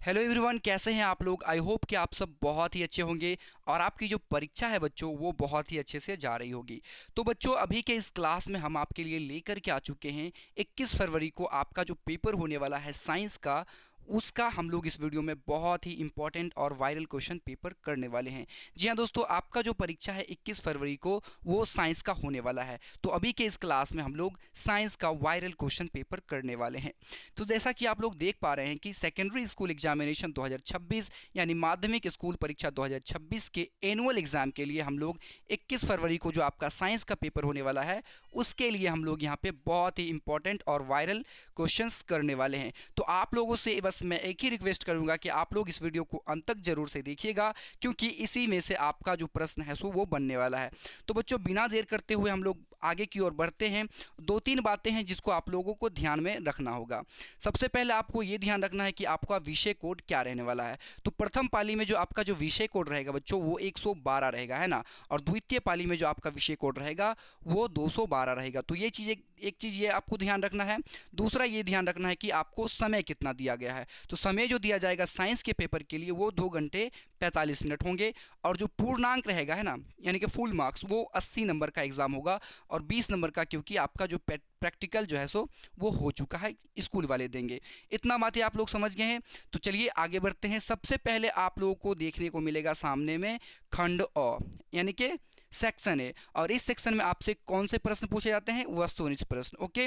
Hello everyone, कैसे हैं आप लोग। आई होप कि आप सब बहुत ही अच्छे होंगे और आपकी जो परीक्षा है बच्चों वो बहुत ही अच्छे से जा रही होगी। तो बच्चों अभी के इस क्लास में हम आपके लिए लेकर के आ चुके हैं 21 फरवरी को आपका जो पेपर होने वाला है साइंस का, उसका हम लोग इस वीडियो में बहुत ही इंपॉर्टेंट और वायरल क्वेश्चन पेपर करने वाले हैं। जी हाँ दोस्तों, आपका जो परीक्षा है 21 फरवरी को वो साइंस का होने वाला है। तो अभी के इस क्लास में हम लोग साइंस का वायरल क्वेश्चन पेपर करने वाले हैं। तो जैसा कि आप लोग देख पा रहे हैं कि सेकेंडरी स्कूल एग्जामिनेशन 2026 यानी माध्यमिक स्कूल परीक्षा 2026 के एनुअल एग्जाम के लिए हम लोग 21 फरवरी को जो आपका साइंस का पेपर होने वाला है उसके लिए हम लोग यहाँ पे बहुत ही इंपॉर्टेंट और वायरल क्वेश्चंस करने वाले हैं। तो आप लोगों से बस मैं एक ही रिक्वेस्ट करूंगा कि आप लोग इस वीडियो को अंत तक जरूर से देखिएगा, क्योंकि इसी में से आपका जो प्रश्न है सो वो बनने वाला है। तो बच्चों बिना देर करते हुए हम लोग आगे की ओर बढ़ते हैं। दो तीन बातें हैं जिसको आप लोगों को ध्यान में रखना होगा। सबसे पहले आपको ये ध्यान रखना है कि आपका विषय कोड क्या रहने वाला है। तो प्रथम पाली में जो आपका जो विषय कोड रहेगा बच्चों वो 112 रहेगा, है ना। और द्वितीय पाली में जो आपका विषय कोड रहेगा वो 212 रहेगा। तो ये चीज़ एक चीज़ ये आपको ध्यान रखना है। दूसरा ये ध्यान रखना है कि आपको समय कितना दिया गया है। तो समय जो दिया जाएगा साइंस के पेपर के लिए वो 2 घंटे 45 मिनट होंगे। और जो पूर्णांक रहेगा, है ना, यानी कि फुल मार्क्स, वो 80 नंबर का एग्जाम होगा और 20 नंबर का, क्योंकि आपका जो प्रैक्टिकल जो है सो वो हो चुका है, स्कूल वाले देंगे। इतना बातें आप लोग समझ गए हैं। तो चलिए आगे बढ़ते हैं। सबसे पहले आप लोगों को देखने को मिलेगा सामने में खंड अ यानी कि सेक्शन है। और इस सेक्शन में आपसे कौन से प्रश्न पूछे जाते हैं? वस्तुनिष्ठ प्रश्न। ओके,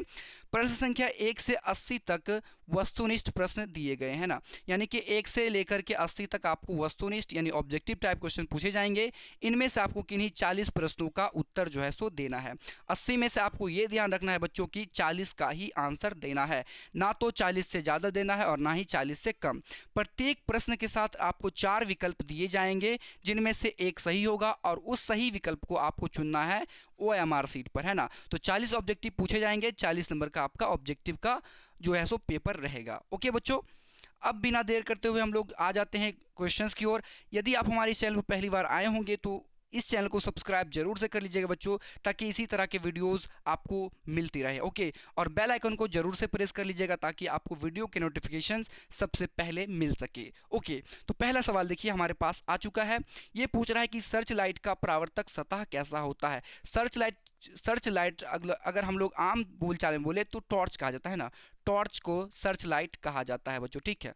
प्रश्न संख्या 1 से 80 तक वस्तुनिष्ठ प्रश्न दिए गए हैं ना, यानी कि 1 से लेकर के 80 तक आपको वस्तुनिष्ठ यानी ऑब्जेक्टिव टाइप क्वेश्चन पूछे जाएंगे। इनमें से आपको किन्हीं 40 प्रश्नों का उत्तर जो है सो देना है। 80 में से आपको ये ध्यान रखना है बच्चों की 40 का ही आंसर देना है, ना तो 40 से ज़्यादा देना है और ना ही 40 से कम। प्रत्येक प्रश्न के साथ आपको 4 विकल्प दिए जाएंगे, जिनमें से एक सही होगा और उस सही विकल्प को आपको चुनना है OMR सीट पर, है ना। तो 40 ऑब्जेक्टिव पूछे जाएंगे, 40 नंबर का आपका ऑब्जेक्टिव का जो है सो पेपर रहेगा। ओके बच्चों, अब बिना देर करते हुए हम लोग आ जाते हैं क्वेश्चंस की ओर। यदि आप हमारे चैनल पर पहली बार आए होंगे तो इस चैनल को सब्सक्राइब जरूर से कर लीजिएगा बच्चों, ताकि इसी तरह के वीडियोस आपको मिलती रहे। ओके, और बेल आइकन को जरूर से प्रेस कर लीजिएगा ताकि आपको वीडियो के नोटिफिकेशंस सबसे पहले मिल सके। ओके, तो पहला सवाल देखिए हमारे पास आ चुका है। ये पूछ रहा है कि सर्च लाइट का परावर्तक सतह कैसा होता है। सर्च लाइट अगर हम लोग आम बोलचाल में बोले तो टॉर्च कहा जाता है ना। टॉर्च को सर्च लाइट कहा जाता है बच्चों, ठीक है।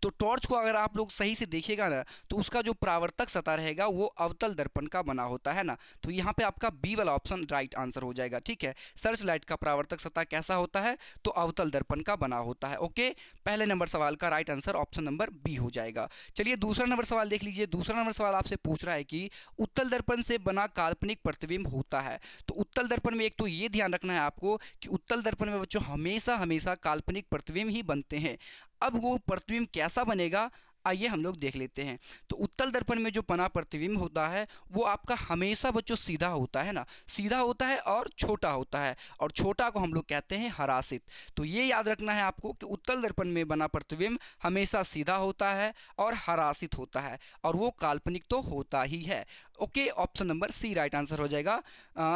तो टॉर्च को अगर आप लोग सही से देखिएगा ना तो उसका जो परावर्तक सतह रहेगा वो अवतल दर्पण का बना होता है ना। तो यहाँ पे आपका बी वाला ऑप्शन राइट आंसर हो जाएगा, ठीक है। सर्च लाइट का परावर्तक सतह कैसा होता है? तो अवतल दर्पण का बना होता है। ओके, पहले नंबर सवाल का right answer option number B हो जाएगा। चलिए दूसरा नंबर सवाल देख लीजिए। दूसरा नंबर सवाल आपसे पूछ रहा है कि उत्तल दर्पण से बना काल्पनिक प्रतिबिंब होता है। तो उत्तल दर्पण में एक तो ये ध्यान रखना है आपको कि उत्तल दर्पण में बच्चों हमेशा हमेशा काल्पनिक प्रतिबिंब ही बनते हैं। अब वो प्रतिबिंब कैसा बनेगा आइए हम लोग देख लेते हैं। तो उत्तल दर्पण में जो बना प्रतिबिंब होता है वो आपका हमेशा बच्चों सीधा होता है ना, सीधा होता है और छोटा होता है, और छोटा को हम लोग कहते हैं हरासित। तो ये याद रखना है आपको कि उत्तल दर्पण में बना प्रतिबिंब हमेशा सीधा होता है और हरासित होता है, और वो काल्पनिक तो होता ही है। Okay, option number C right answer हो जाएगा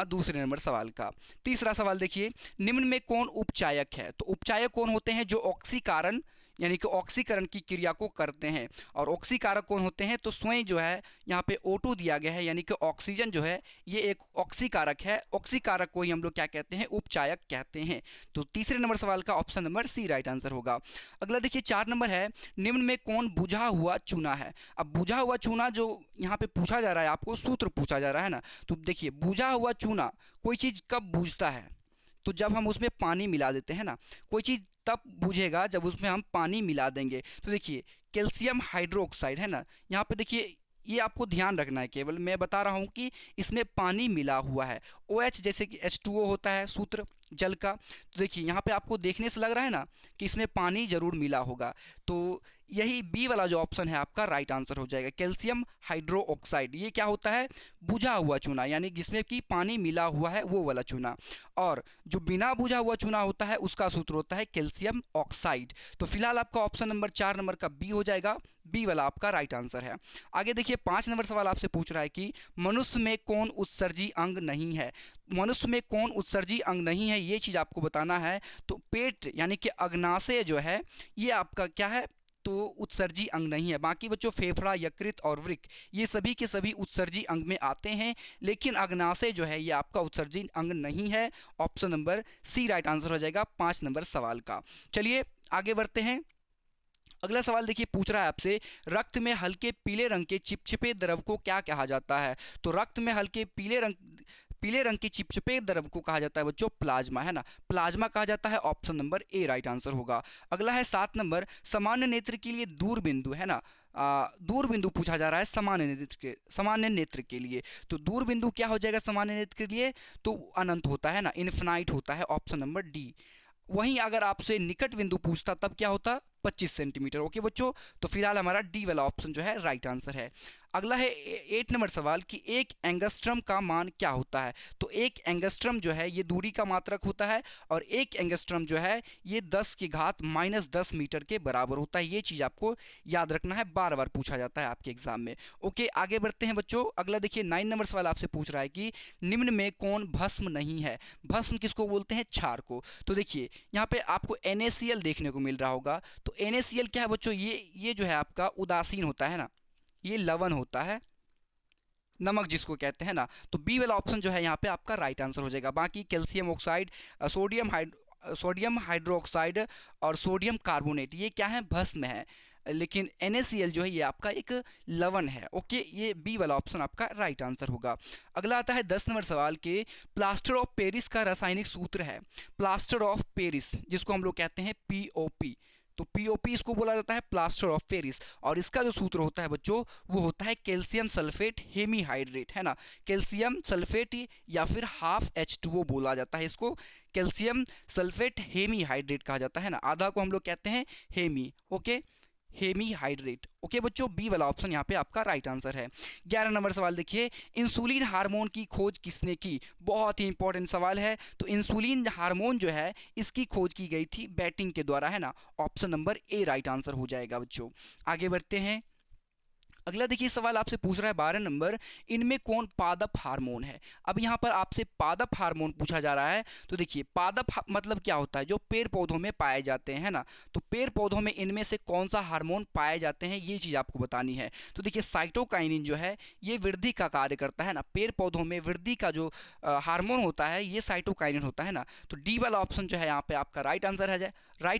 दूसरे नंबर सवाल का। तीसरा सवाल देखिए, निम्न में कौन उपचायक है? तो उपचायक कौन होते हैं? जो ऑक्सीकरण यानी कि ऑक्सीकरण की क्रिया को करते हैं। और ऑक्सीकारक कौन होते हैं? तो स्वयं जो है यहाँ पे O2 दिया गया है, यानी कि ऑक्सीजन जो है ये एक ऑक्सीकारक है। ऑक्सीकारक को ही हम लोग क्या कहते हैं? उपचायक कहते हैं। तो तीसरे नंबर सवाल का option number C right answer होगा। अगला देखिए 4 नंबर है, निम्न में कौन बुझा हुआ चूना है? अब बुझा हुआ चूना जो यहाँ पे पूछा जा रहा है, आपको सूत्र पूछा जा रहा है ना। तो देखिए बुझा हुआ चूना कोई चीज़ कब बुझता है? तो जब हम उसमें पानी मिला देते हैं ना। कोई चीज़ तब बुझेगा जब उसमें हम पानी मिला देंगे। तो देखिए कैल्शियम हाइड्रोक्साइड है ना, यहाँ पे देखिए ये आपको ध्यान रखना है, केवल मैं बता रहा हूँ कि इसमें पानी मिला हुआ है। OH जैसे कि H2O होता है सूत्र जल का। तो देखिए यहाँ पे आपको देखने से लग रहा है ना कि इसमें पानी जरूर मिला होगा। तो यही बी वाला जो ऑप्शन है आपका राइट आंसर हो जाएगा, कैल्शियम हाइड्रोक्साइड। ये क्या होता है? बुझा हुआ चूना, यानी जिसमें कि पानी मिला हुआ है वो वाला चूना। और जो बिना बुझा हुआ चूना होता है उसका सूत्र होता है कैल्शियम ऑक्साइड। तो फिलहाल आपका ऑप्शन नंबर 4 नंबर का बी हो जाएगा, बी वाला आपका राइट आंसर है। आगे देखिए 5 नंबर सवाल आपसे पूछ रहा है कि मनुष्य में कौन उत्सर्जी अंग नहीं है? मनुष्य में कौन उत्सर्जी अंग नहीं है ये चीज़ आपको बताना है। तो पेट यानी कि अग्नाशय जो है ये आपका क्या है? तो उत्सर्जी अंग नहीं है। बाकी बच्चों फेफड़ा, यकृत और वृक्क ये सभी के सभी उत्सर्जी अंग में आते हैं, लेकिन अग्नाशय जो है ये आपका उत्सर्जी अंग नहीं है। Option number C right answer हो जाएगा 5 नंबर सवाल का। चलिए आगे बढ़ते हैं। अगला सवाल देखिए, पूछ रहा है आपसे, रक्त में हल्के पीले रंग के चिपचिपे द्रव को क्या कहा जाता है? तो रक्त में हल्के पीले रंग के चिपचिपे द्रव को कहा जाता है बच्चों प्लाज्मा, है ना, प्लाज्मा कहा जाता है। Option number A right answer होगा। अगला है 7 नंबर, सामान्य नेत्र के लिए दूर बिंदु, है ना, दूर बिंदु पूछा जा रहा है सामान्य नेत्र के लिए। तो दूर बिंदु क्या हो जाएगा सामान्य नेत्र के लिए? तो अनंत होता है ना, इनफिनाइट होता है। Option number D. वहीं अगर आपसे निकट बिंदु पूछता तब क्या होता? 25 सेंटीमीटर। ओके बच्चों, तो फिलहाल हमारा डी वाला ऑप्शन जो है राइट आंसर है। अगला है 8 नंबर सवाल कि एक एंगस्ट्रम का मान क्या होता है? तो एक एंगस्ट्रम जो है ये दूरी का मात्रक होता है, और एक एंगस्ट्रम जो है ये 10 की घात -10 मीटर के बराबर होता है। ये चीज़ आपको याद रखना है, बार बार पूछा जाता है आपके एग्जाम में। ओके आगे बढ़ते हैं बच्चों। अगला देखिए 9 नंबर सवाल आपसे पूछ रहा है कि निम्न में कौन भस्म नहीं है? भस्म किसको बोलते हैं? क्षार को। तो देखिए यहाँ पे आपको NaCl देखने को मिल रहा होगा। तो NaCl क्या है बच्चों? ये जो है आपका उदासीन होता है ना, ये लवण होता है, नमक जिसको कहते हैं ना। तो बी वाला ऑप्शन जो है यहाँ पे आपका राइट आंसर हो जाएगा। बाकी कैल्शियम ऑक्साइड, सोडियम हाइड्रोक्साइड और सोडियम कार्बोनेट ये क्या है? भस्म है। लेकिन NaCl जो है ये आपका एक लवण है। ओके, ये बी वाला ऑप्शन आपका राइट आंसर होगा। अगला आता है 10 नंबर सवाल के प्लास्टर ऑफ पेरिस का रासायनिक सूत्र है। प्लास्टर ऑफ पेरिस जिसको हम लोग कहते हैं POP, तो POP इसको बोला जाता है प्लास्टर ऑफ पेरिस, और इसका जो सूत्र होता है बच्चों वो होता है कैल्शियम सल्फेट हेमीहाइड्रेट, है ना, कैल्शियम सल्फेट या फिर हाफ H2O बोला जाता है इसको। कैल्शियम सल्फेट हेमीहाइड्रेट कहा जाता है ना, आधा को हम लोग कहते हैं हेमी। Okay, hemihydrate. ओके बच्चों, बी वाला ऑप्शन यहाँ पे आपका राइट आंसर है। 11 नंबर सवाल देखिए, इंसुलिन हार्मोन की खोज किसने की? बहुत ही इंपॉर्टेंट सवाल है। तो इंसुलिन हार्मोन जो है इसकी खोज की गई थी बैटिंग के द्वारा, है ना। Option number A right answer हो जाएगा बच्चों। आगे बढ़ते हैं। अगला देखिए सवाल आपसे पूछ रहा है 12 नंबर, इनमें कौन पादप हार्मोन है? अब यहाँ पर आपसे पादप हार्मोन पूछा जा रहा है। तो देखिए मतलब क्या होता है? जो पेड़ पौधों में पाए जाते हैं ना, तो पेड़ पौधों में इनमें से कौन सा हार्मोन पाए जाते हैं ये चीज़ आपको बतानी है। तो देखिए साइटोकाइनिन जो है ये वृद्धि का कार्य करता है ना, पेड़ पौधों में वृद्धि का जो हार्मोन होता है ये साइटोकाइनिन होता है ना। तो डी वाला ऑप्शन जो है यहाँ पे आपका राइट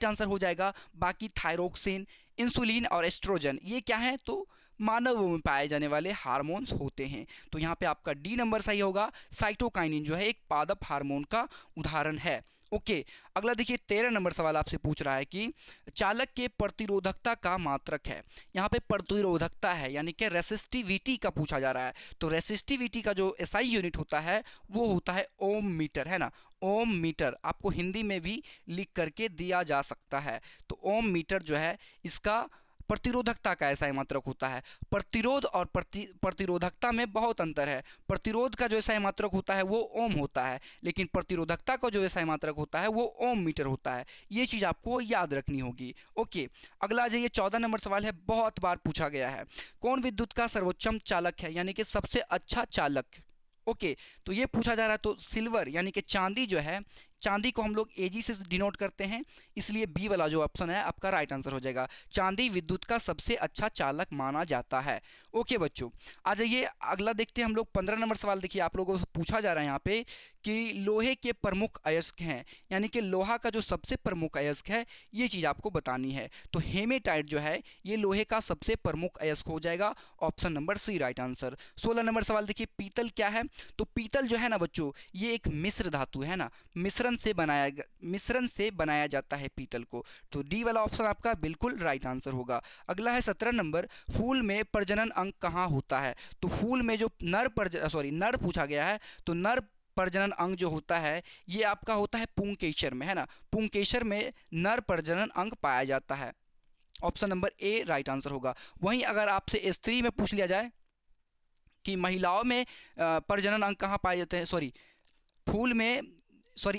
आंसर हो जाएगा। बाकी थायरोक्सिन, इंसुलिन और एस्ट्रोजन ये क्या है? तो मानवों में पाए जाने वाले हार्मोन्स होते हैं। तो यहाँ पे आपका डी नंबर सही होगा। साइटोकाइनिन जो है एक पादप हार्मोन का उदाहरण है। ओके, अगला देखिए 13 नंबर सवाल आपसे पूछ रहा है कि चालक के प्रतिरोधकता का मात्रक है। यहाँ पे प्रतिरोधकता है यानी कि रेसिस्टिविटी का पूछा जा रहा है। तो रेसिस्टिविटी का जो SI यूनिट होता है वो होता है ओम मीटर, है ना। ओम मीटर आपको हिंदी में भी लिख करके दिया जा सकता है। तो ओम मीटर जो है इसका प्रतिरोधकता का ऐसा मात्रक होता है। प्रतिरोध और प्रतिरोधकता में बहुत अंतर है। प्रतिरोध का जो ऐसा मात्रक होता है वो ओम होता है, लेकिन प्रतिरोधकता का जो ऐसा मात्रक होता है वो ओम मीटर होता है। ये चीज़ आपको याद रखनी होगी। ओके, अगला जाइए 14 नंबर सवाल है, बहुत बार पूछा गया है। कौन विद्युत का सर्वोच्चम चालक है यानी कि सबसे अच्छा चालक? ओके, तो ये पूछा जा रहा है। तो सिल्वर यानी कि चांदी जो है, चांदी को हम लोग Ag से डिनोट करते हैं, इसलिए बी वाला जो ऑप्शन है आपका राइट आंसर हो जाएगा। चांदी विद्युत का सबसे अच्छा चालक माना जाता है। ओके बच्चों, आ जाइए अगला देखते हैं हम लोग 15 नंबर सवाल। देखिए आप लोगों से पूछा जा रहा है यहाँ पे कि लोहे के प्रमुख अयस्क हैं, यानी कि लोहा का जो सबसे प्रमुख अयस्क है ये चीज़ आपको बतानी है। तो हेमेटाइट जो है ये लोहे का सबसे प्रमुख अयस्क हो जाएगा। Option number C right answer. 16 number सवाल देखिए, पीतल क्या है? तो पीतल जो है ना बच्चों ये एक मिश्र धातु है ना, मिश्रण से बनाया जाता है पीतल को। तो डी वाला ऑप्शन आपका बिल्कुल राइट आंसर होगा। अगला है 17 नंबर, फूल में प्रजनन अंग कहाँ होता है? तो फूल में जो नर पूछा गया है, तो नर प्रजनन अंग जो होता है ये आपका होता है पुंकेसर में, है ना। पुंकेसर में नर प्रजनन अंग पाया जाता है। Option number A right answer होगा। वहीं अगर आपसे स्त्री में पूछ लिया जाए कि महिलाओं में प्रजनन अंग कहाँ पाए जाते हैं,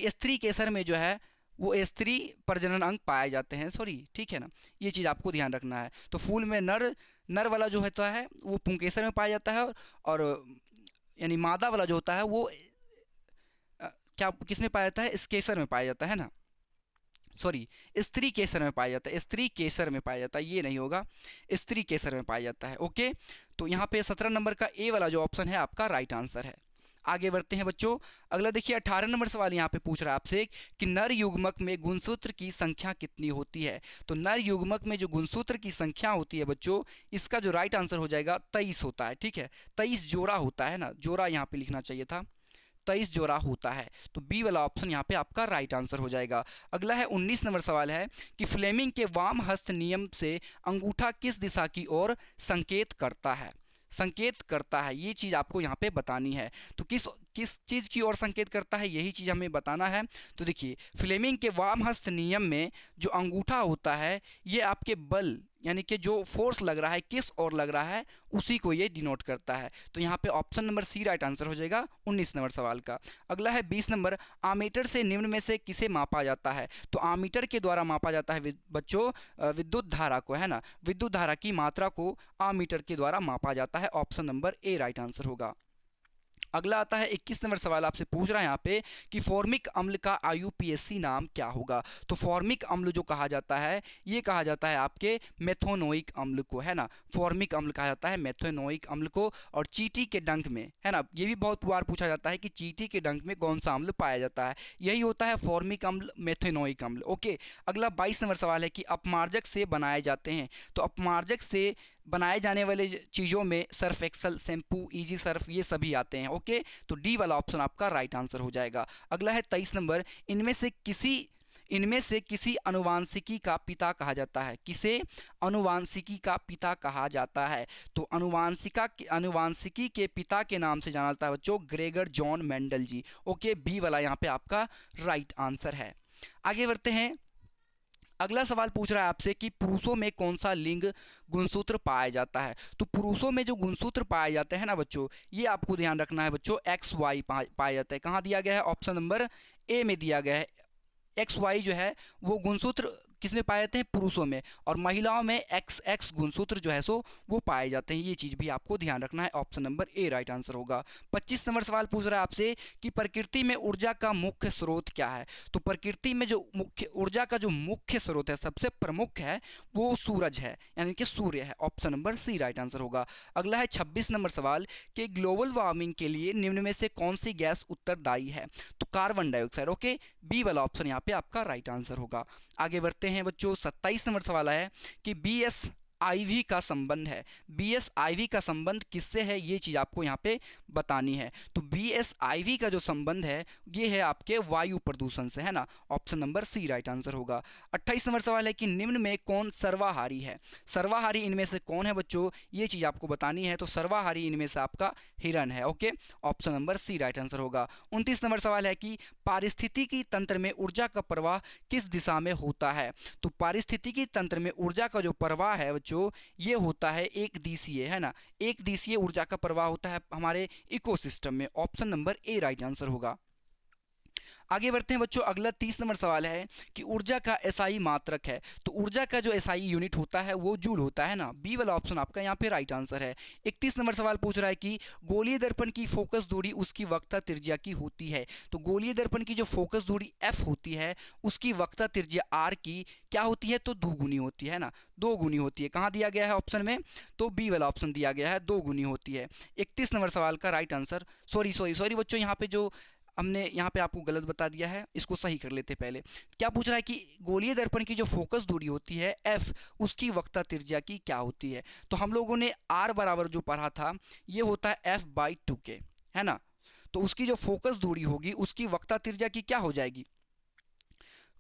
स्त्री केसर में जो है वो स्त्री प्रजनन अंग पाए जाते हैं, ठीक है ना। ये चीज़ आपको ध्यान रखना है। तो फूल में नर वाला जो होता है वो पुंकेसर में पाया जाता है, और यानी मादा वाला जो होता है वो क्या किस में पाया जाता है? स्केसर में पाया जाता है ना। सॉरी, स्त्री केसर में पाया जाता है, स्त्री केसर में पाया जाता है, ये नहीं होगा, स्त्री केसर में पाया जाता है। ओके, तो यहाँ पे 17 नंबर का ए वाला जो ऑप्शन है आपका राइट आंसर है। आगे बढ़ते हैं बच्चों, अगला देखिए 18 नंबर सवाल यहाँ पे पूछ रहा है आपसे कि नर युग्मक में गुणसूत्र की संख्या कितनी होती है। तो नर युग्मक में जो गुणसूत्र की संख्या होती है बच्चों, इसका जो राइट आंसर हो जाएगा 23 होता है। ठीक है, 23 जोड़ा होता है ना, जोड़ा यहाँ पे लिखना चाहिए था, 23 जोड़ा होता है। तो बी वाला ऑप्शन यहाँ पे आपका राइट आंसर हो जाएगा। अगला है 19 नंबर सवाल है कि फ्लेमिंग के वाम हस्त नियम से अंगूठा किस दिशा की ओर संकेत करता है, संकेत करता है, ये चीज़ आपको यहाँ पे बतानी है। तो किस किस चीज़ की ओर संकेत करता है, यही चीज़ हमें बताना है। तो देखिए, फ्लेमिंग के वाम हस्त नियम में जो अंगूठा होता है, ये आपके बल यानी कि जो फोर्स लग रहा है किस ओर लग रहा है, उसी को ये डिनोट करता है। तो यहाँ पे option number C right answer हो जाएगा 19 नंबर सवाल का। अगला है 20 नंबर, आमीटर से निम्न में से किसे मापा जाता है। तो आमीटर के द्वारा मापा जाता है बच्चों विद्युत धारा को, है ना, विद्युत धारा की मात्रा को आमीटर के द्वारा मापा जाता है। Option number A right answer होगा। अगला आता है 21 नंबर सवाल, आपसे पूछ रहा है यहाँ पे कि फॉर्मिक अम्ल का आईयूपीएसी नाम क्या होगा। तो फॉर्मिक अम्ल जो कहा जाता है, ये कहा जाता है आपके मेथोनोइक अम्ल को, है ना, फॉर्मिक अम्ल कहा जाता है मेथोनोइक अम्ल को। और चींटी के डंक में, है ना, ये भी बहुत बार पूछा जाता है कि चींटी के डंक में कौन सा अम्ल पाया जाता है, यही होता है फॉर्मिक अम्ल, मेथोनोइक अम्ल। ओके, अगला 22 नंबर सवाल है कि अपमार्जक से बनाए जाते हैं। तो अपमार्जक से बनाए जाने वाले चीज़ों में Surf Excel, shampoo, easy Surf, ये सभी आते हैं। ओके, तो डी वाला ऑप्शन आपका राइट आंसर हो जाएगा। अगला है 23 नंबर, इनमें से किसी अनुवांशिकी का पिता कहा जाता है, किसे अनुवांशिकी का पिता कहा जाता है। तो अनुवांशिकी के पिता के नाम से जाना जाता है बच्चों ग्रेगर जॉन मेंडल जी। ओके, बी वाला यहाँ पे आपका राइट आंसर है। आगे बढ़ते हैं, अगला सवाल पूछ रहा है आपसे कि पुरुषों में कौन सा लिंग गुणसूत्र पाया जाता है। तो पुरुषों में जो गुणसूत्र पाए जाते हैं ना बच्चों, ये आपको ध्यान रखना है बच्चों, एक्स वाई पाया जाता है। कहाँ दिया गया है, ऑप्शन नंबर ए में दिया गया है। एक्स वाई जो है वो गुणसूत्र किसमें पाए जाते हैं, पुरुषों में, और महिलाओं में एक्स एक्स गुणसूत्र जो है सो वो पाए जाते हैं। ये चीज़ भी आपको ध्यान रखना है, option number A right answer होगा। 25 नंबर सवाल पूछ रहा है आपसे कि प्रकृति में ऊर्जा का मुख्य स्रोत क्या है। तो प्रकृति में जो मुख्य ऊर्जा का जो मुख्य स्रोत है, सबसे प्रमुख है, वो सूरज है, यानी कि सूर्य है। Option number C right answer होगा। अगला है 26 नंबर सवाल कि ग्लोबल वार्मिंग के लिए निम्न में से कौन सी गैस उत्तरदायी है। तो कार्बन डाइऑक्साइड। ओके, बी वाला ऑप्शन यहाँ पे आपका राइट आंसर होगा। आगे बढ़ते हैं बच्चों, 27 नंबर सवाल है कि BSIV का संबंध है, BSIV का संबंध किससे है, ये चीज़ आपको यहाँ पे बतानी है। तो BSIV का जो संबंध है ये है आपके वायु प्रदूषण से, है ना, option number C right answer होगा। 28 नंबर सवाल है कि निम्न में कौन सर्वाहारी है। सर्वाहारी इनमें से कौन है बच्चों, ये चीज़ आपको बतानी है। तो सर्वाहारी इनमें से आपका हिरन है। Okay, option number C right answer होगा। 29 नंबर सवाल है कि पारिस्थितिकी तंत्र में ऊर्जा का प्रवाह किस दिशा में होता है। तो पारिस्थितिकी तंत्र में ऊर्जा का जो प्रवाह है बच्चों, ये होता है एक दिशीय, है ना, एक दिशीय ऊर्जा का प्रवाह होता है हमारे इकोसिस्टम में। Option number A right answer होगा। आगे बढ़ते हैं बच्चों, अगला 30 नंबर सवाल है कि ऊर्जा का एसआई मात्रक है। तो ऊर्जा का जो एसआई यूनिट होता है वो जूल होता है ना, बी वाला ऑप्शन आपका यहाँ पे राइट आंसर है। 31 नंबर सवाल पूछ रहा है कि गोलीय दर्पण की फोकस दूरी उसकी वक्रता त्रिज्या की होती है। तो गोलीय दर्पण की जो फोकस दूरी एफ होती है, उसकी वक्रता त्रिज्या आर की क्या होती है, तो दोगुनी होती है ना, दो गुनी होती है। कहाँ दिया गया है ऑप्शन में, तो बी वाला ऑप्शन दिया गया है, दो गुनी होती है। 31 नंबर सवाल का राइट आंसर, सॉरी बच्चों, यहाँ पे जो हमने यहाँ पे आपको गलत बता दिया है, इसको सही कर लेते पहले। क्या पूछ रहा है कि गोलीय दर्पण की जो फोकस दूरी होती है एफ, उसकी वक्रता त्रिज्या की क्या होती है। तो हम लोगों ने आर बराबर जो पढ़ा था, ये होता है F/2K, है ना। तो उसकी जो फोकस दूरी होगी उसकी वक्रता त्रिज्या की क्या हो जाएगी,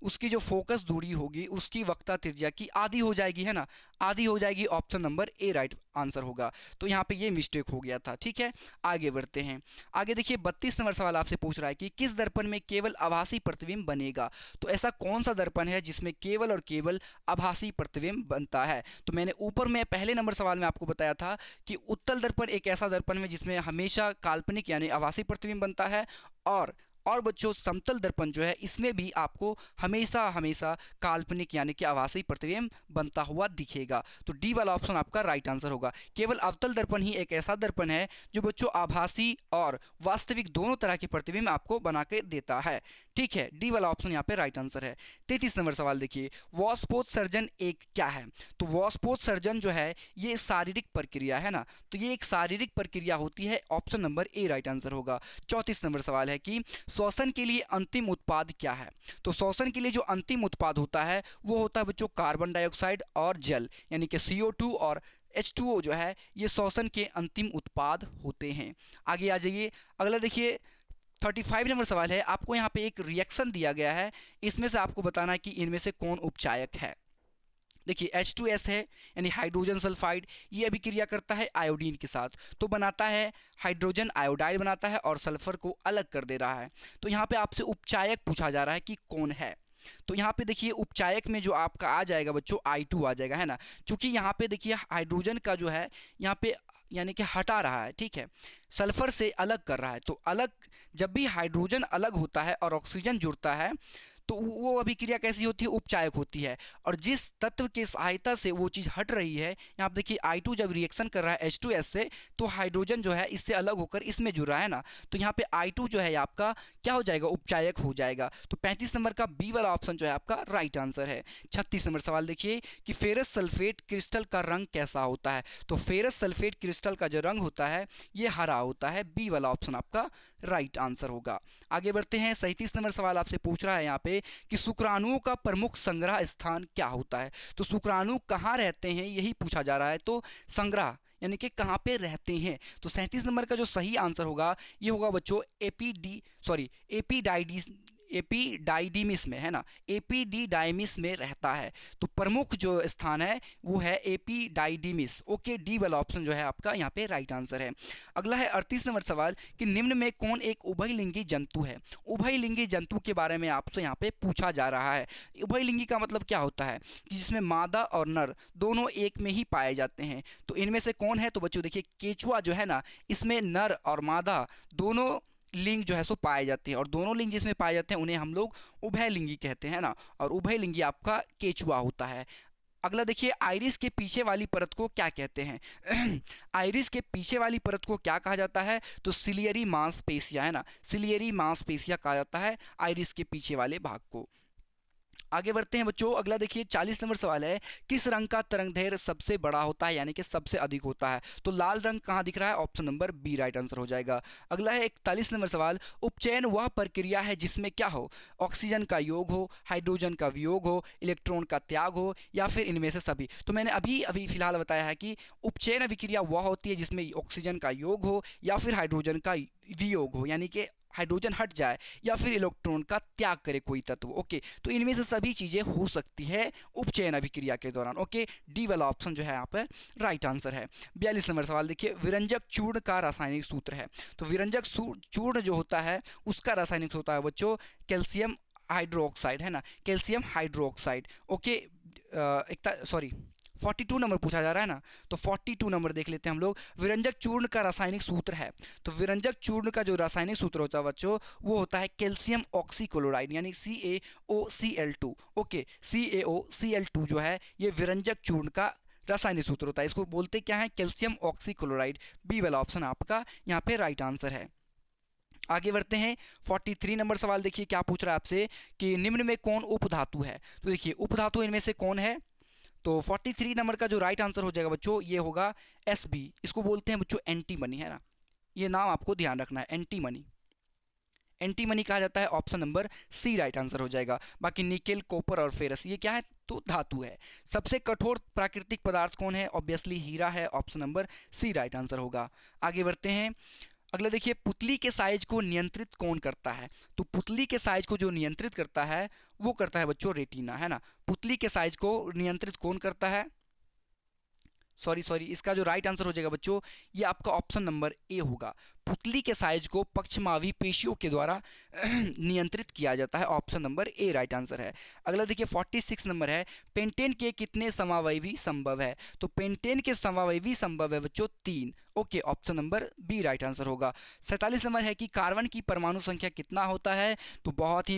उसकी जो फोकस दूरी होगी उसकी वक्रता त्रिज्या की आधी हो जाएगी, है ना, आधी हो जाएगी। Option number A right answer होगा। तो यहाँ पे ये मिस्टेक हो गया था। ठीक है, आगे बढ़ते हैं। आगे देखिए 32 नंबर सवाल आपसे पूछ रहा है कि किस दर्पण में केवल आभासी प्रतिबिंब बनेगा। तो ऐसा कौन सा दर्पण है जिसमें केवल और केवल आभासी प्रतिबिंब बनता है। तो मैंने ऊपर में पहले नंबर सवाल में आपको बताया था कि उत्तल दर्पण एक ऐसा दर्पण है जिसमें हमेशा काल्पनिक यानी आभासी प्रतिबिंब बनता है, और बच्चों समतल दर्पण जो है इसमें भी आपको हमेशा हमेशा काल्पनिक यानी कि आभासी प्रतिबिंब बनता हुआ दिखेगा। तो डी वाला ऑप्शन आपका राइट आंसर होगा। केवल अवतल दर्पण ही एक ऐसा दर्पण है जो बच्चों आभासी और वास्तविक दोनों तरह के प्रतिबिंब आपको बना के देता है। ठीक है, डी वाला ऑप्शन यहाँ पे राइट आंसर है। 33 नंबर सवाल देखिए, वॉस्पोत्सर्जन एक क्या है? तो वॉस्पोत्सर्जन जो है ये शारीरिक प्रक्रिया है ना, तो ये एक शारीरिक प्रक्रिया होती है, option number A right answer होगा। 34 नंबर सवाल है कि श्वसन के लिए अंतिम उत्पाद क्या है? तो श्वसन के लिए जो अंतिम उत्पाद होता है वो होता है बच्चों कार्बन डाइऑक्साइड और जल, यानी कि CO2 और H2O जो है ये श्वसन के अंतिम उत्पाद होते हैं। आगे आ जाइए, अगला देखिए 35 नंबर सवाल है, आपको यहाँ पे एक रिएक्शन दिया गया है, इसमें से आपको बताना है कि इनमें से कौन उपचायक है। देखिए H2S है यानी हाइड्रोजन सल्फाइड, ये अभिक्रिया करता है आयोडीन के साथ, तो बनाता है हाइड्रोजन आयोडाइड बनाता है और सल्फर को अलग कर दे रहा है। तो यहाँ पे आपसे उपचायक पूछा जा रहा है कि कौन है। तो यहाँ पे देखिए उपचायक में जो आपका आ जाएगा बच्चों I2 आ जाएगा, है ना, क्योंकि यहाँ पे देखिए हाइड्रोजन का जो है यहाँ पे यानी कि हटा रहा है, ठीक है, सल्फर से अलग कर रहा है। तो अलग, जब भी हाइड्रोजन अलग होता है और ऑक्सीजन जुड़ता है तो वो अभिक्रिया कैसी होती है? उपचायक होती है। और जिस तत्व के सहायता से वो चीज़ हट रही है, यहाँ पे देखिए I2 जब रिएक्शन कर रहा है H2S से, तो हाइड्रोजन जो है इससे अलग होकर इसमें जुड़ रहा है ना, तो यहाँ पे I2 जो है आपका क्या हो जाएगा? उपचायक हो जाएगा। तो 35 नंबर का बी वाला ऑप्शन जो है आपका राइट आंसर है। 36 नंबर सवाल देखिए कि फेरस सल्फेट क्रिस्टल का रंग कैसा होता है? तो फेरस सल्फेट क्रिस्टल का जो रंग होता है ये हरा होता है, बी वाला ऑप्शन आपका राइट आंसर होगा। आगे बढ़ते हैं, 37 नंबर सवाल आपसे पूछ रहा है यहाँ पे कि शुक्राणुओं का प्रमुख संग्रह स्थान क्या होता है? तो शुक्राणु कहाँ रहते हैं यही पूछा जा रहा है, तो संग्रह यानी कि कहाँ पे रहते हैं। तो 37 नंबर का जो सही आंसर होगा ये होगा बच्चों एपीडाइडिमिस में, है ना, एपीडीडाइमिस में रहता है। तो प्रमुख जो स्थान है वो है एपीडाइडिमिस। ओके, डी वाला ऑप्शन जो है आपका यहाँ पे राइट आंसर है। अगला है 38 नंबर सवाल कि निम्न में कौन एक उभयलिंगी जंतु है? उभयलिंगी जंतु के बारे में आपसे यहाँ पे पूछा जा रहा है। उभयलिंगी का मतलब क्या होता है? कि जिसमें मादा और नर दोनों एक में ही पाए जाते हैं। तो इनमें से कौन है? तो बच्चों देखिए केचुआ जो है ना, इसमें नर और मादा दोनों लिंग जो है सो पाए जाते हैं, और दोनों लिंग जिसमें पाए जाते हैं उन्हें हम लोग उभयलिंगी कहते हैं ना, और उभयलिंगी आपका केचुआ होता है। अगला देखिए आइरिस के पीछे वाली परत को क्या कहते हैं? आइरिस के पीछे वाली परत को क्या कहा जाता है? तो सिलियरी मांसपेशिया, है ना, सिलियरी मांसपेशिया कहा जाता है आइरिस के पीछे वाले भाग को। आगे बढ़ते हैं बच्चों, अगला देखिए 40 नंबर सवाल है, किस रंग का तरंगदैर्घ्य सबसे बड़ा होता है यानी कि सबसे अधिक होता है? तो लाल रंग कहाँ दिख रहा है? Option number B right answer हो जाएगा। अगला है 41 नंबर सवाल, उपचयन वह प्रक्रिया है जिसमें क्या हो? ऑक्सीजन का योग हो, हाइड्रोजन का वियोग हो, इलेक्ट्रॉन का त्याग हो, या फिर इनमें से सभी। तो मैंने अभी अभी फिलहाल बताया है कि उपचयन अभिक्रिया वह होती है जिसमें ऑक्सीजन का योग हो या फिर हाइड्रोजन का वियोग हो, यानी कि हाइड्रोजन हट जाए या फिर इलेक्ट्रॉन का त्याग करे कोई तत्व। ओके, तो इनमें से सभी चीज़ें हो सकती है उपचयन अभिक्रिया के दौरान। ओके, डी वाला ऑप्शन जो है यहाँ पर राइट आंसर है। 42 नंबर सवाल देखिए, विरंजक चूर्ण का रासायनिक सूत्र है। तो विरंजक चूर्ण जो होता है उसका रासायनिक होता है बच्चों कैल्शियम हाइड्रोक्साइड, है ना, कैल्शियम हाइड्रोक्साइड। ओके, 42 नंबर पूछा जा रहा है ना, तो 42 नंबर देख लेते हैं हम लोग। विरंजक चूर्ण का रासायनिक सूत्र है, तो विरंजक चूर्ण का जो रासायनिक सूत्र होता है बच्चों वो होता है कैल्शियम ऑक्सीक्लोराइड यानी CaOCl2। ओके, CaOCl2 जो है ये विरंजक चूर्ण का रासायनिक सूत्र होता है, इसको बोलते क्या है? Calcium oxychloride. बी वाला ऑप्शन आपका यहाँ पे राइट आंसर है। आगे बढ़ते हैं, 43 नंबर सवाल देखिए क्या पूछ रहा है आपसे कि निम्न में कौन उपधातु है? तो देखिए उपधातु इनमें से कौन है? तो 43 नंबर का जो राइट आंसर हो जाएगा बच्चों ये होगा SB। इसको बोलते हैं बच्चों एंटीमनी, है ना, ये नाम आपको ध्यान रखना है, एंटीमनी। एंटीमनी कहा जाता है, option number C right answer हो जाएगा। बाकी निकेल, कॉपर और फेरस ये क्या है? तो धातु है। सबसे कठोर प्राकृतिक पदार्थ कौन है? ऑब्वियसली हीरा है, option number C right answer होगा। आगे बढ़ते हैं, अगला देखिए पुतली के साइज को नियंत्रित कौन करता है? तो पुतली के साइज को जो नियंत्रित करता है वो करता है बच्चों रेटिना, है ना। पुतली के साइज को नियंत्रित कौन करता है? सॉरी, इसका जो राइट आंसर हो जाएगा बच्चों ये आपका ऑप्शन नंबर ए होगा। पुतली के साइज को पक्षमावी पेशियों के द्वारा नियंत्रित किया जाता है, option number A right answer है। अगला देखिए 46 नंबर है, पेंटेन के कितने समावयवी संभव है? तो पेंटेन के समावयवी संभव है बच्चों 3। Okay, option number B right answer होगा। 47 नंबर है कि कार्बन की परमाणु संख्या कितना होता है? तो बहुत ही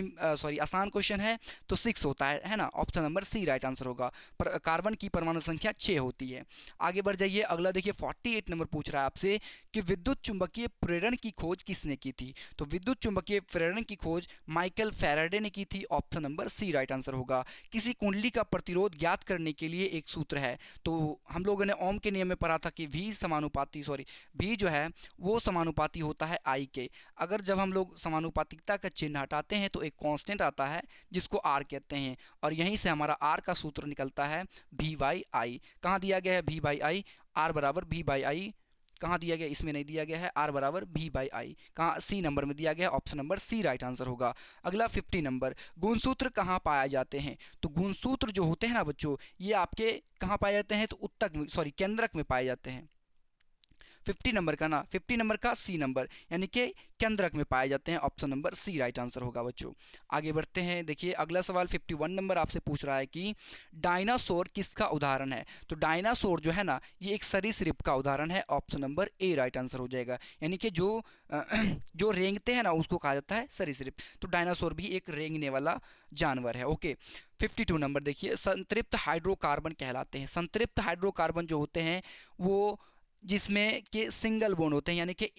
आसान क्वेश्चन है, तो 6 होता है ना, option number C right answer होगा। कार्बन की परमाणु संख्या 6 होती है। आगे बढ़ जाइए, अगला देखिए 48 नंबर पूछ रहा है आपसे कि विद्युत चुंबकीय प्रेरण की खोज किसने की थी? तो विद्युत चुंबकीय प्रेरण की खोज माइकल फैराडे ने की थी। Option number C right answer होगा। किसी कुंडली का प्रतिरोध ज्ञात करने के लिए एक सूत्र है। तो हम लोगों ने ओम के नियम में पढ़ा था कि भी जो है वो समानुपाती होता है आई के। अगर जब हम लोग समानुपातिकता का चिन्ह हटाते हैं तो एक कांस्टेंट आता है जिसको आर कहते हैं, और यहीं से हमारा आर का सूत्र निकलता है भी बाई आई। कहाँ दिया गया है भी बाई आई? आर बराबर भी बाई आई कहाँ दिया गया? इसमें नहीं दिया गया है। आर बराबर भी बाई आई कहाँ? सी नंबर में दिया गया है। Option number C right answer होगा। अगला 50 नंबर, गुणसूत्र कहाँ पाए जाते हैं? तो गुणसूत्र जो होते हैं ना बच्चों, ये आपके कहाँ पाए जाते हैं? तो केंद्रक में पाए जाते हैं। 50 नंबर का ना, 50 नंबर का सी नंबर, यानी कि केंद्रक में पाए जाते हैं। Option number C right answer होगा बच्चों। आगे बढ़ते हैं। देखिए अगला सवाल 51 नंबर आपसे पूछ रहा है कि डायनासोर किसका उदाहरण है? तो डायनासोर जो है ना, ये एक सरीसृप का उदाहरण है। Option number A right answer हो जाएगा। यानी कि जो जो रेंगते हैं ना उसको कहा जाता है सरीसृप। तो डायनासोर भी एक रेंगने वाला जानवर है। ओके, 52 नंबर देखिए, संतृप्त हाइड्रोकार्बन कहलाते हैं। संतृप्त हाइड्रोकार्बन जो होते हैं वो जिसमें कि सिंगल बॉन्ड होते हैं, यानी कि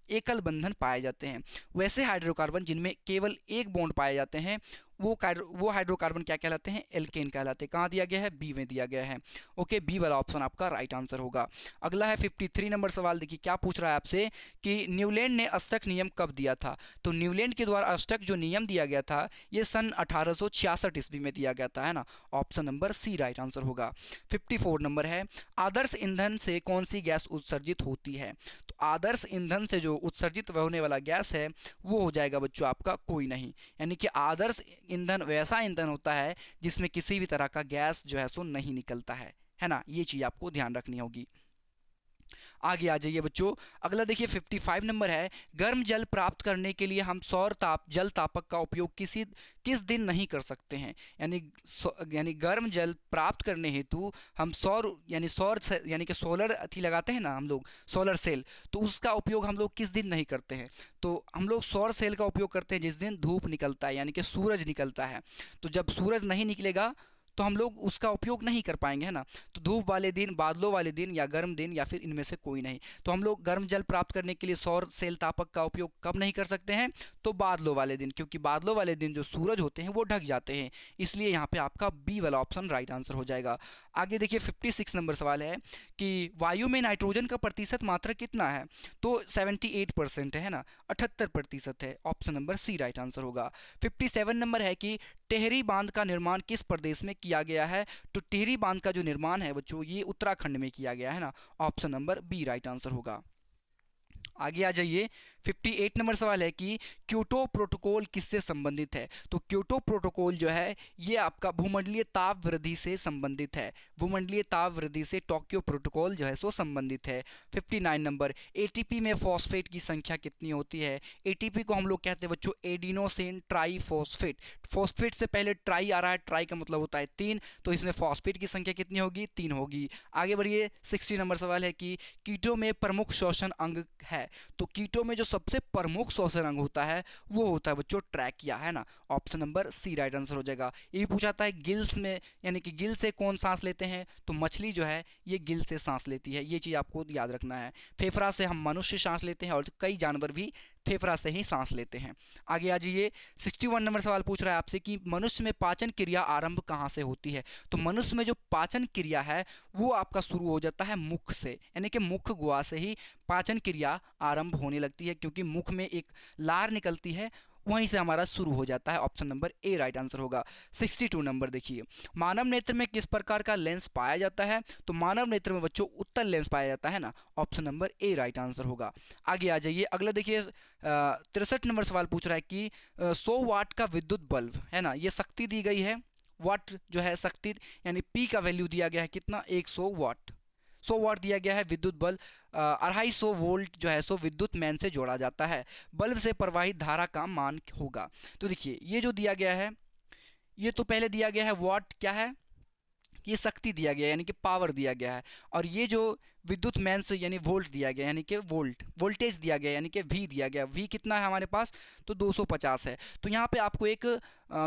एकल बंधन पाए जाते हैं। वैसे हाइड्रोकार्बन जिनमें केवल एक बॉन्ड पाए जाते हैं वो हाइड्रोकार्बन क्या कहलाते हैं? एल्केन कहलाते हैं। कहाँ दिया गया है? बी में दिया गया है। ओके, बी वाला ऑप्शन आपका राइट आंसर होगा। अगला है 53 नंबर सवाल। देखिए क्या पूछ रहा है आपसे कि न्यूलैंड ने अष्टक नियम कब दिया था? तो न्यूलैंड के द्वारा अष्टक जो नियम दिया गया था ये सन 1866 ईस्वी में दिया गया था, है ना। Option number C right answer होगा। 54 नंबर है, आदर्श ईंधन से कौन सी गैस उत्सर्जित होती है? तो आदर्श ईंधन से जो उत्सर्जित होने वाला गैस है वो हो जाएगा बच्चों आपका कोई नहीं। यानी कि आदर्श ईंधन वैसा ईंधन होता है जिसमें किसी भी तरह का गैस जो है सो नहीं निकलता है ना। ये चीज़ आपको ध्यान रखनी होगी। आगे आ जाइए बच्चों। अगला देखिए 55 नंबर है, गर्म जल प्राप्त करने के लिए हम जल तापक का उपयोग किस दिन नहीं कर सकते हैं? यानी गर्म जल प्राप्त करने हेतु हम यानी कि सोलर अथी लगाते हैं ना हम लोग, सोलर सेल, तो उसका उपयोग हम लोग किस दिन नहीं करते हैं? तो हम लोग सौर सेल का उपयोग करते हैं जिस दिन धूप निकलता है, यानी कि सूरज निकलता है। तो जब सूरज नहीं निकलेगा तो हम लोग उसका उपयोग नहीं कर पाएंगे, है ना। तो धूप वाले दिन, बादलों वाले दिन, या गर्म दिन, या फिर इनमें से कोई नहीं। तो हम लोग गर्म जल प्राप्त करने के लिए सौर सेल तापक का उपयोग कब नहीं कर सकते हैं? तो बादलों वाले दिन, क्योंकि बादलों वाले दिन जो सूरज होते हैं वो ढक जाते हैं। इसलिए यहाँ पे आपका बी वाला ऑप्शन राइट आंसर हो जाएगा। आगे देखिए 56 नंबर सवाल है कि वायु में नाइट्रोजन का प्रतिशत मात्रा कितना है? तो 78% है ना, 78% है। Option number C right answer होगा। 57 नंबर है कि टेहरी बांध का निर्माण किस प्रदेश में किया गया है? तो टेहरी बांध का जो निर्माण है बच्चों ये उत्तराखंड में किया गया है ना। Option number B right answer होगा। आगे आ जाइए 58 नंबर सवाल है कि क्योटो प्रोटोकॉल किससे संबंधित है? तो क्योटो प्रोटोकॉल जो है ये आपका भूमंडलीय ताप वृद्धि से संबंधित है। भूमंडलीय ताप वृद्धि से टोक्यो प्रोटोकॉल जो है सो संबंधित है। 59 नंबर, एटीपी में फॉस्फेट की संख्या कितनी होती है? एटीपी को हम लोग कहते हैं बच्चों एडिनोसिन ट्राईफॉस्फेट। फॉस्फेट से पहले ट्राई आ रहा है, ट्राई का मतलब होता है 3, तो इसमें फॉस्फेट की संख्या कितनी होगी? 3 होगी। आगे बढ़िए 60 नंबर सवाल है कि कीटों में प्रमुख श्वसन अंग है? तो कीटों में जो सबसे प्रमुख श्वसन अंग होता है वो होता है बच्चों ट्रैकिया, है ना। Option number C right answer हो जाएगा। ये भी पूछा था गिल्स में, यानी कि गिल से कौन सांस लेते हैं? तो मछली जो है ये गिल से सांस लेती है। ये चीज़ आपको याद रखना है। फेफड़ा से हम मनुष्य सांस लेते हैं और कई जानवर भी फेफड़ा से ही सांस लेते हैं। आगे आ जाइए 61 नंबर सवाल पूछ रहा है आपसे कि मनुष्य में पाचन क्रिया आरंभ कहाँ से होती है? तो मनुष्य में जो पाचन क्रिया है वो आपका शुरू हो जाता है मुख से, यानी कि मुख गुहा से ही पाचन क्रिया आरंभ होने लगती है, क्योंकि मुख में एक लार निकलती है, वहीं से हमारा शुरू हो जाता है। Option number A right answer होगा। 62 नंबर देखिए, मानव नेत्र में किस प्रकार का लेंस पाया जाता है? तो मानव नेत्र में बच्चों उत्तल लेंस पाया जाता है ना। Option number A right answer होगा। आगे आ जाइए अगला देखिए 63 नंबर सवाल पूछ रहा है कि 100 वाट का विद्युत बल्ब, है ना, ये शक्ति दी गई है। वाट जो है शक्ति, यानी पी का वैल्यू दिया गया है कितना? 100 वाट। 100 वाट दिया गया है विद्युत बल्ब। 250 वोल्ट जो है सो विद्युत मैन से जोड़ा जाता है। बल्ब से प्रवाहित धारा का मान होगा। तो देखिए ये जो दिया गया है, ये तो पहले दिया गया है वाट क्या है, ये शक्ति दिया गया है, यानी कि पावर दिया गया है। और ये जो विद्युत मैन से यानी वोल्ट दिया गया, यानी कि वोल्टेज दिया गया, यानी कि वी दिया गया। वी कितना है हमारे पास? तो 250 है। तो यहाँ पे आपको एक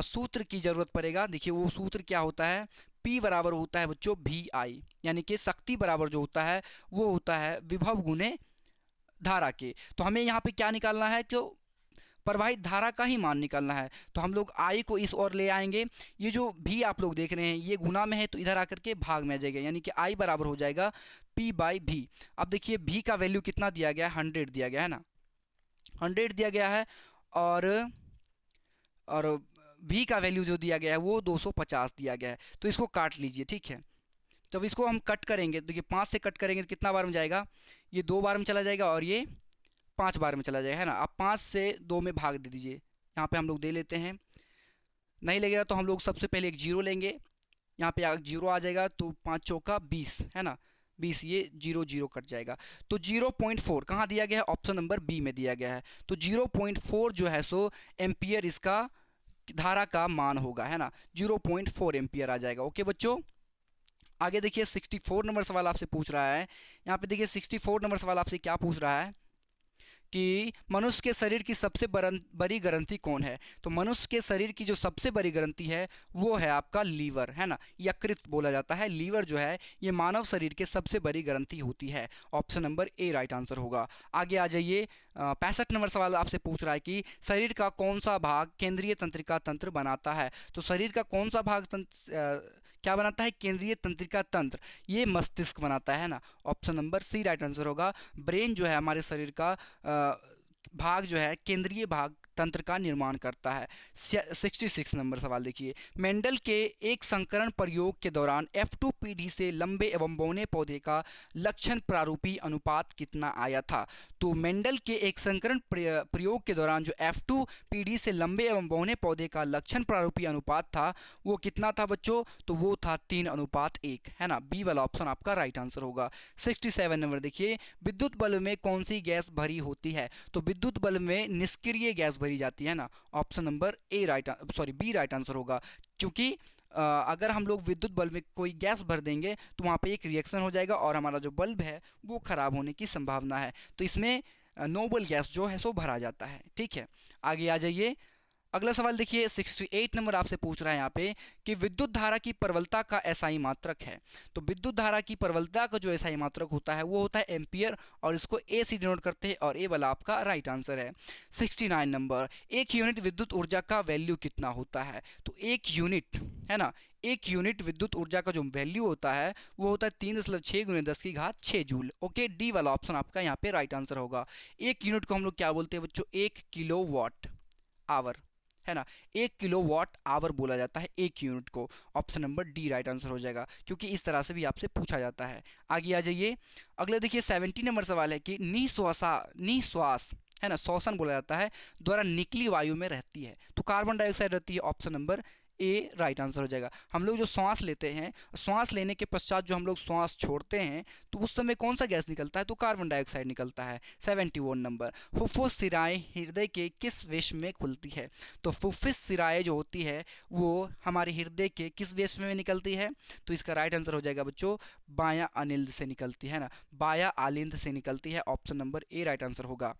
सूत्र की ज़रूरत पड़ेगा। देखिए वो सूत्र क्या होता है, P बराबर होता है बच्चों वी आई, यानी कि शक्ति बराबर जो होता है वो होता है विभव गुने धारा के। तो हमें यहाँ पे क्या निकालना है, तो प्रवाहित धारा का ही मान निकालना है। तो हम लोग आई को इस ओर ले आएंगे, ये जो भी आप लोग देख रहे हैं ये गुना में है तो इधर आकर के भाग में आ जाएगा, यानी कि आई बराबर हो जाएगा P बाई भी। अब देखिए भी का वैल्यू कितना दिया गया है, 100 दिया गया है ना, 100 दिया गया है, और भी का वैल्यू जो दिया गया है वो 250 दिया गया है। तो इसको काट लीजिए, ठीक है। जब इसको हम कट करेंगे, देखिए 5 से कट करेंगे तो कितना बार में जाएगा, ये 2 बार में चला जाएगा और ये 5 बार में चला जाएगा, है ना। आप 5 से 2 में भाग दे दीजिए, यहाँ पे हम लोग दे लेते हैं, नहीं लगेगा तो हम लोग सबसे पहले एक जीरो लेंगे, यहाँ पे जीरो आ जाएगा तो 5 चौका 20, है ना, 20, ये जीरो जीरो कट जाएगा। तो 0.4 कहाँ दिया गया है, ऑप्शन नंबर बी में दिया गया है। तो 0.4 जो है सो एम्पियर इसका धारा का मान होगा, है ना, 0.4 एम्पियर आ जाएगा। ओके बच्चों, आगे देखिए 64 नंबर सवाल आपसे पूछ रहा है। यहाँ पे देखिए 64 नंबर सवाल आपसे क्या पूछ रहा है कि मनुष्य के शरीर की सबसे बड़ी ग्रंथि कौन है। तो मनुष्य के शरीर की जो सबसे बड़ी ग्रंथि है वो है आपका लीवर, है ना, यकृत बोला जाता है। लीवर जो है ये मानव शरीर के सबसे बड़ी ग्रंथि होती है। Option number A right answer होगा। आगे आ जाइए, 65 नंबर सवाल आपसे पूछ रहा है कि शरीर का कौन सा भाग केंद्रीय तंत्रिका तंत्र बनाता है। तो शरीर का कौन सा भाग क्या बनाता है, केंद्रीय तंत्रिका तंत्र, ये मस्तिष्क बनाता है ना। Option number C right answer होगा। ब्रेन जो है हमारे शरीर का भाग जो है केंद्रीय भाग तंत्र का निर्माण करता है। 66 नंबर सवाल देखिए, मेंडल के एक संकरण प्रयोग के दौरान F2 पीढ़ी से लंबे एवं बौने पौधे का लक्षण प्रारूपी अनुपात कितना आया था। तो मेंडल के एक संकरण प्रयोग के दौरान जो F2 पीढ़ी से लंबे एवं बौने पौधे का लक्षण प्रारूपी अनुपात था वो कितना था बच्चों, तो वो था 3:1, है ना, बी वाला ऑप्शन आपका राइट आंसर होगा। 67 नंबर देखिए, विद्युत बल्ब में कौन सी गैस भरी होती है। तो विद्युत बल्ब में निष्क्रिय गैस भरी जाती है ना। Option number B right answer होगा, क्योंकि अगर हम लोग विद्युत बल्ब में कोई गैस भर देंगे तो वहाँ पे एक रिएक्शन हो जाएगा और हमारा जो बल्ब है वो ख़राब होने की संभावना है। तो इसमें नोबल गैस जो है सो भरा जाता है, ठीक है। आगे आ जाइए, अगला सवाल देखिए 68 नंबर आपसे पूछ रहा है यहाँ पे कि विद्युत धारा की प्रबलता का एसआई मात्रक है। तो विद्युत धारा की प्रबलता का जो एसआई मात्रक होता है वो होता है एम्पियर, और इसको ए से डिनोट करते हैं, और ए वाला आपका राइट आंसर है। 69 नंबर, एक यूनिट विद्युत ऊर्जा का वैल्यू कितना होता है। तो एक यूनिट, है ना, एक यूनिट विद्युत ऊर्जा का जो वैल्यू होता है वो होता है 3.6 × 10⁶ जूल। ओके, डी वाला ऑप्शन आपका यहाँ पे राइट आंसर होगा। एक यूनिट को हम लोग क्या बोलते हैं बच्चों, 1 किलोवाट आवर, है ना, 1 किलोवाट आवर बोला जाता है एक यूनिट को। Option number D right answer हो जाएगा, क्योंकि इस तरह से भी आपसे पूछा जाता है। आगे आ जाइए, अगले देखिए 70 नंबर सवाल है कि निश्वास, है ना, श्वसन बोला जाता है, द्वारा निकली वायु में रहती है। तो कार्बन डाइऑक्साइड रहती है। Option number A right answer हो जाएगा। हम लोग जो श्वास लेते हैं, श्वास लेने के पश्चात जो हम लोग श्वास छोड़ते हैं तो उस समय कौन सा गैस निकलता है, तो कार्बन डाइऑक्साइड निकलता है। 71 नंबर, फुफ्फुस सिराएं हृदय के किस वेश में खुलती है। तो फुफ्फुस सिराएं जो होती है वो हमारे हृदय के किस वेश में निकलती है, तो इसका राइट आंसर हो जाएगा बच्चों बायां अनिल्द से निकलती है ना, बायां आलिंद से निकलती है। Option number A right answer होगा।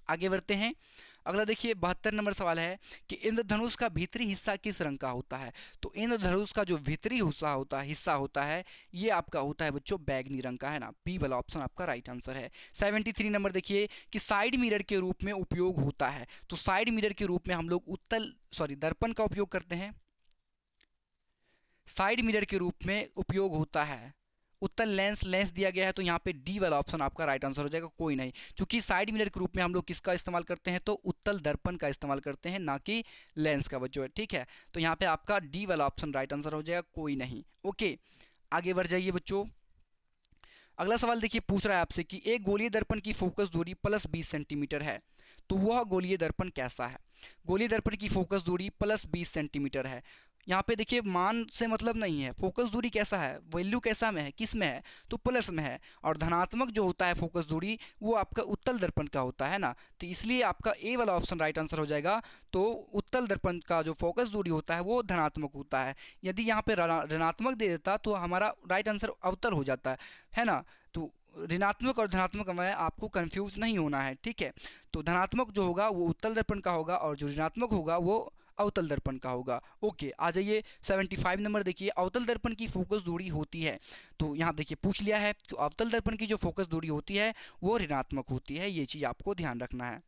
आगे बढ़ते हैं, अगला देखिए 72 नंबर सवाल है कि इंद्रधनुष का भीतरी हिस्सा किस रंग का होता है। तो इंद्रधनुष का जो भीतरी हिस्सा होता है ये आपका होता है बच्चों बैगनी रंग का, है ना, बी वाला ऑप्शन आपका राइट आंसर है। 73 नंबर देखिए कि साइड मिरर के रूप में उपयोग होता है। तो साइड मिरर के रूप में हम लोग दर्पण का उपयोग करते हैं। साइड मिरर के रूप में उपयोग होता है उत्तल लेंस दिया गया है, तो यहाँ पे डी वाला ऑप्शन आपका राइट आंसर हो जाएगा, कोई नहीं, क्योंकि साइड मिरर के रूप में हम लोग किसका इस्तेमाल करते हैं, तो उत्तल दर्पण का इस्तेमाल करते हैं, ना कि लेंस का बच्चों, ठीक है। तो यहाँ पे आपका डी वाला ऑप्शन राइट आंसर हो जाएगा, कोई नहीं। ओके, आगे बढ़ जाइए बच्चों, अगला सवाल देखिए पूछ रहा है आपसे कि एक गोलीय दर्पण की फोकस दूरी +20 सेंटीमीटर है, तो वह गोलीय दर्पण कैसा है। गोलीय दर्पण की फोकस दूरी +20 सेंटीमीटर है। यहाँ पे देखिए मान से मतलब नहीं है, फोकस दूरी कैसा है, वैल्यू कैसा में है, किस में है, तो प्लस में है, और धनात्मक जो होता है फोकस दूरी वो आपका उत्तल दर्पण का होता है ना, तो इसलिए आपका ए वाला ऑप्शन राइट आंसर हो जाएगा। तो उत्तल दर्पण का जो फोकस दूरी होता है वो धनात्मक होता है। यदि यहाँ पे ऋणात्मक दे देता तो हमारा राइट आंसर अवतल हो जाता है ना। तो ऋणात्मक और धनात्मक में आपको कंफ्यूज नहीं होना है, ठीक है। तो धनात्मक जो होगा वो उत्तल दर्पण का होगा और जो ऋणात्मक होगा वो अवतल दर्पण का होगा। ओके, आ जाइए 75 नंबर देखिए, अवतल दर्पण की फोकस दूरी होती है। तो यहाँ देखिए पूछ लिया है तो अवतल दर्पण की जो फोकस दूरी होती है वो ऋणात्मक होती है, ये चीज़ आपको ध्यान रखना है।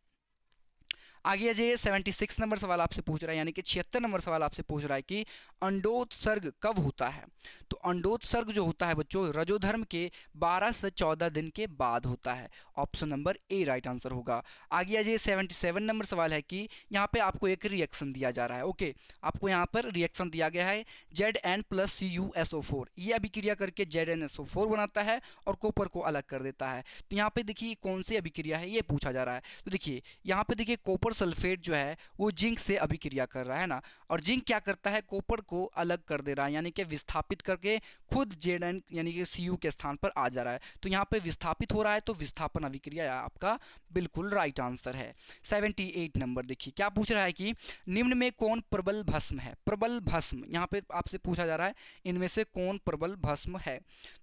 आगे अजय 76 नंबर सवाल आपसे पूछ रहा है, यानी कि 76 नंबर सवाल आपसे पूछ रहा है कि अंडोत्सर्ग कब होता है। तो अंडोत्सर्ग जो होता है बच्चों रजोधर्म के 12 से 14 दिन के बाद होता है। Option number A right answer होगा। आगे अजय 77 नंबर सवाल है कि यहाँ पे आपको एक रिएक्शन दिया जा रहा है। ओके, आपको यहाँ पर रिएक्शन दिया गया है Zn+CuSO4, ये अभिक्रिया करके ZnSO4 बनाता है और कॉपर को अलग कर देता है। तो यहाँ पे देखिए कौन सी अभिक्रिया है ये पूछा जा रहा है। तो देखिए यहाँ पे देखिए कॉपर सल्फेट जो है वो जिंक से अभिक्रिया कर रहा है ना, और जिंक क्या करता है कॉपर को अलग कर दे रहा है, यानी कि विस्थापित करके खुद Zn यानी कि Cu के स्थान पर आ जा रहा है। तो यहाँ पे विस्थापित हो रहा है, तो विस्थापन अभिक्रिया आपका बिल्कुल राइट आंसर है। 78 नंबर देखिए क्या पूछ रहा है कि निम्न में कौन प्रबल भस्म है। प्रबल भस्म यहाँ पे आपसे पूछा जा रहा है इनमें से कौन प्रबल भस्म है।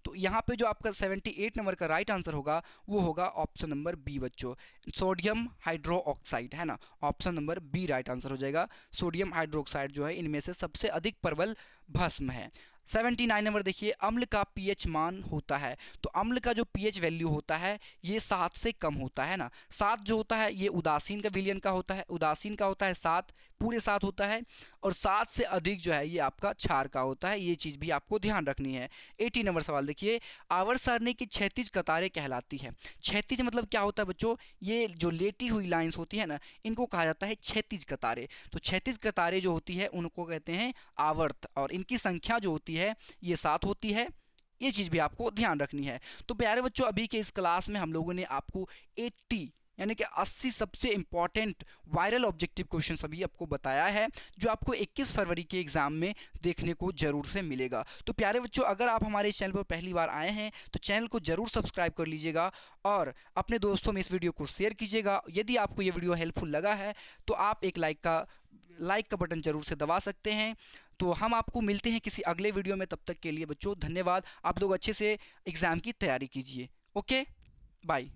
तो यहाँ पे जो आपका 78 नंबर का राइट आंसर होगा वो होगा ऑप्शन नंबर बी बच्चों, सोडियम हाइड्रो ऑक्साइड है ना। Option number B right answer हो जाएगा। सोडियम हाइड्रोक्साइड जो है इनमें से सबसे अधिक प्रबल भस्म है। 79 नंबर देखिए अम्ल का पीएच मान होता है। तो अम्ल का जो पीएच वैल्यू होता है ये 7 से कम होता है ना। 7 जो होता है ये उदासीन का विलयन का होता है, उदासीन का होता है 7, पूरे 7 होता है, और 7 से अधिक जो है ये आपका क्षार का होता है, ये चीज़ भी आपको ध्यान रखनी है। 80 नंबर सवाल देखिए आवर्त सारणी की क्षैतिज कतारें कहलाती है। क्षैतिज मतलब क्या होता है बच्चों, ये जो लेटी हुई लाइंस होती है ना इनको कहा जाता है क्षैतिज कतारें। तो क्षैतिज कतारें जो होती है उनको कहते हैं आवर्त, और इनकी संख्या जो होती है ये 7 होती है, ये चीज़ भी आपको ध्यान रखनी है। तो प्यारे बच्चों अभी के इस क्लास में हम लोगों ने आपको 80 यानी कि 80 सबसे इंपॉर्टेंट वायरल ऑब्जेक्टिव क्वेश्चन अभी आपको बताया है, जो आपको 21 फरवरी के एग्जाम में देखने को जरूर से मिलेगा। तो प्यारे बच्चों अगर आप हमारे इस चैनल पर पहली बार आए हैं तो चैनल को जरूर सब्सक्राइब कर लीजिएगा और अपने दोस्तों में इस वीडियो को शेयर कीजिएगा। यदि आपको ये वीडियो हेल्पफुल लगा है तो आप एक लाइक का बटन जरूर से दबा सकते हैं। तो हम आपको मिलते हैं किसी अगले वीडियो में, तब तक के लिए बच्चों धन्यवाद। आप लोग अच्छे से एग्ज़ाम की तैयारी कीजिए। Okay, bye.